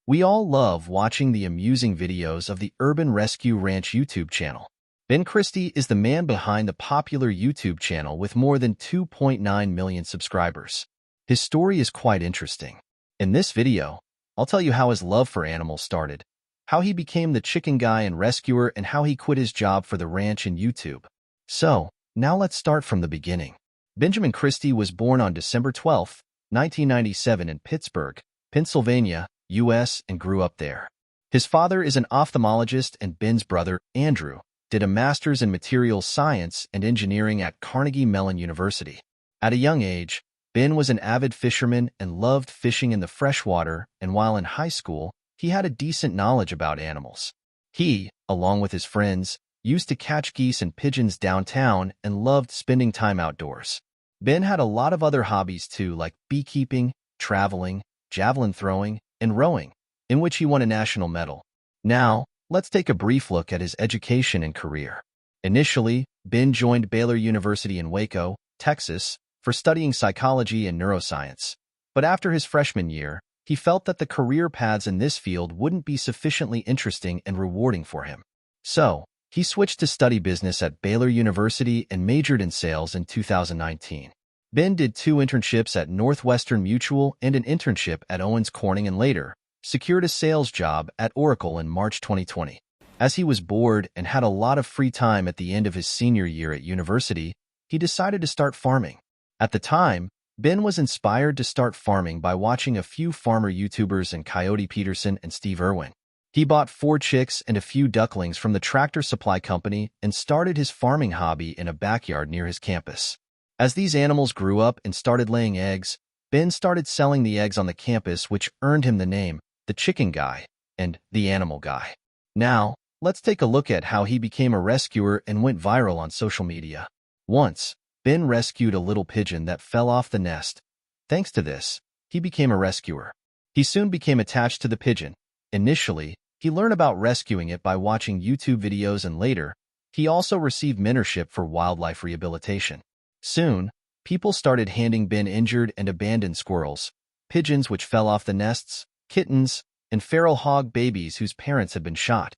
We all love watching the amusing videos of the Urban Rescue Ranch YouTube channel. Ben Christie is the man behind the popular YouTube channel with more than 2.9 million subscribers. His story is quite interesting. In this video, I'll tell you how his love for animals started, how he became the chicken guy and rescuer, and how he quit his job for the ranch and YouTube. So, now let's start from the beginning. Benjamin Christie was born on December 12, 1997 in Pittsburgh, Pennsylvania, U.S., and grew up there. His father is an ophthalmologist, and Ben's brother, Andrew, did a master's in materials science and engineering at Carnegie Mellon University. At a young age, Ben was an avid fisherman and loved fishing in the freshwater, and while in high school, he had a decent knowledge about animals. He, along with his friends, used to catch geese and pigeons downtown and loved spending time outdoors. Ben had a lot of other hobbies too, like beekeeping, traveling, javelin throwing, and rowing, in which he won a national medal. Now, let's take a brief look at his education and career. Initially, Ben joined Baylor University in Waco, Texas, for studying psychology and neuroscience. But after his freshman year, he felt that the career paths in this field wouldn't be sufficiently interesting and rewarding for him. So, he switched to study business at Baylor University and majored in sales in 2019. Ben did 2 internships at Northwestern Mutual and an internship at Owens Corning, and later secured a sales job at Oracle in March 2020. As he was bored and had a lot of free time at the end of his senior year at university, he decided to start farming. At the time, Ben was inspired to start farming by watching a few farmer YouTubers and Coyote Peterson and Steve Irwin. He bought 4 chicks and a few ducklings from the Tractor Supply Company and started his farming hobby in a backyard near his campus. As these animals grew up and started laying eggs, Ben started selling the eggs on the campus, which earned him the name the Chicken Guy and the Animal Guy. Now, let's take a look at how he became a rescuer and went viral on social media. Once, Ben rescued a little pigeon that fell off the nest. Thanks to this, he became a rescuer. He soon became attached to the pigeon. Initially, he learned about rescuing it by watching YouTube videos, and later, he also received mentorship for wildlife rehabilitation. Soon, people started handing Ben injured and abandoned squirrels, pigeons which fell off the nests, kittens, and feral hog babies whose parents had been shot.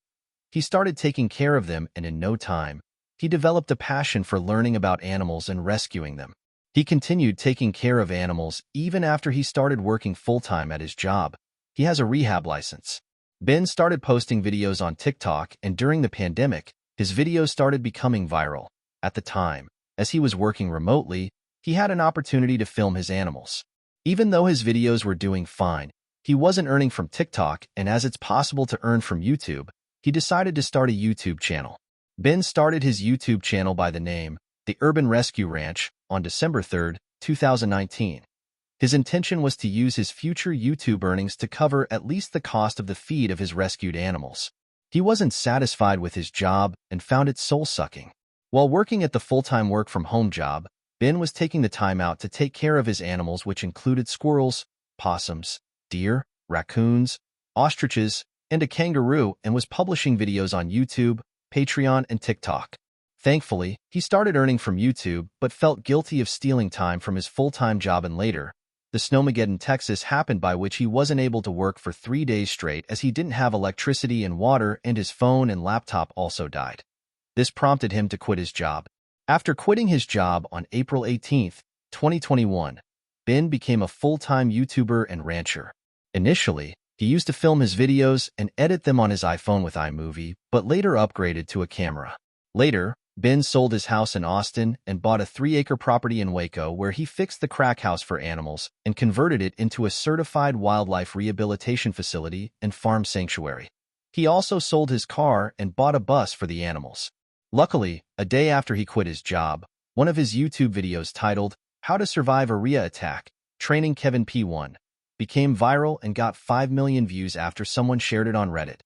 He started taking care of them, and in no time, he developed a passion for learning about animals and rescuing them. He continued taking care of animals even after he started working full-time at his job. He has a rehab license. Ben started posting videos on TikTok, and during the pandemic, his videos started becoming viral. At the time, as he was working remotely, he had an opportunity to film his animals. Even though his videos were doing fine, he wasn't earning from TikTok, and as it's possible to earn from YouTube, he decided to start a YouTube channel. Ben started his YouTube channel by the name The Urban Rescue Ranch on December 3, 2019. His intention was to use his future YouTube earnings to cover at least the cost of the feed of his rescued animals. He wasn't satisfied with his job and found it soul-sucking. While working at the full-time work-from-home job, Ben was taking the time out to take care of his animals, which included squirrels, possums, deer, raccoons, ostriches, and a kangaroo, and was publishing videos on YouTube, Patreon, and TikTok. Thankfully, he started earning from YouTube but felt guilty of stealing time from his full-time job, and later, the Snowmageddon, Texas happened, by which he wasn't able to work for 3 days straight as he didn't have electricity and water, and his phone and laptop also died. This prompted him to quit his job. After quitting his job on April 18, 2021, Ben became a full-time YouTuber and rancher. Initially, he used to film his videos and edit them on his iPhone with iMovie, but later upgraded to a camera. Later, Ben sold his house in Austin and bought a 3-acre property in Waco, where he fixed the crack house for animals and converted it into a certified wildlife rehabilitation facility and farm sanctuary. He also sold his car and bought a bus for the animals. Luckily, a day after he quit his job, one of his YouTube videos titled How to Survive a Rhea Attack, Training Kevin P1, became viral and got 5 million views after someone shared it on Reddit.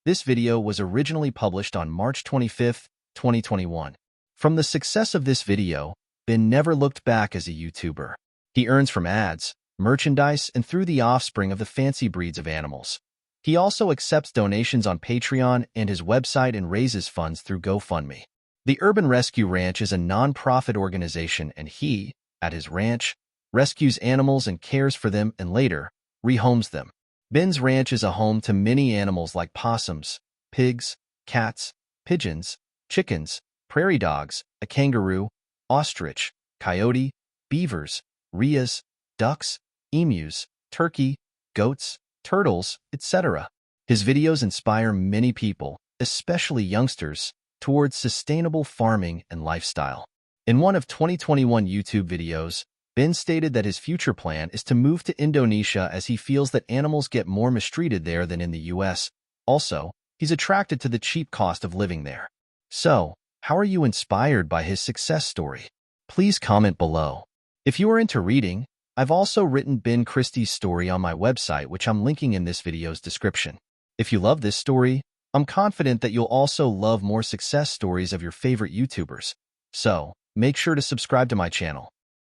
This video was originally published on March 25, 2021. From the success of this video, Ben never looked back as a YouTuber. He earns from ads, merchandise, and through the offspring of the fancy breeds of animals. He also accepts donations on Patreon and his website and raises funds through GoFundMe. The Urban Rescue Ranch is a non-profit organization, and he, at his ranch, rescues animals and cares for them and later rehomes them. Ben's ranch is a home to many animals like possums, pigs, cats, pigeons, chickens, prairie dogs, a kangaroo, ostrich, coyote, beavers, rheas, ducks, emus, turkey, goats, turtles, etc. His videos inspire many people, especially youngsters, towards sustainable farming and lifestyle. In one of 2021 YouTube videos, Ben stated that his future plan is to move to Indonesia as he feels that animals get more mistreated there than in the US. Also, he's attracted to the cheap cost of living there. So, how are you inspired by his success story? Please comment below. If you are into reading, I've also written Ben Christie's story on my website, which I'm linking in this video's description. If you love this story, I'm confident that you'll also love more success stories of your favorite YouTubers. So, make sure to subscribe to my channel.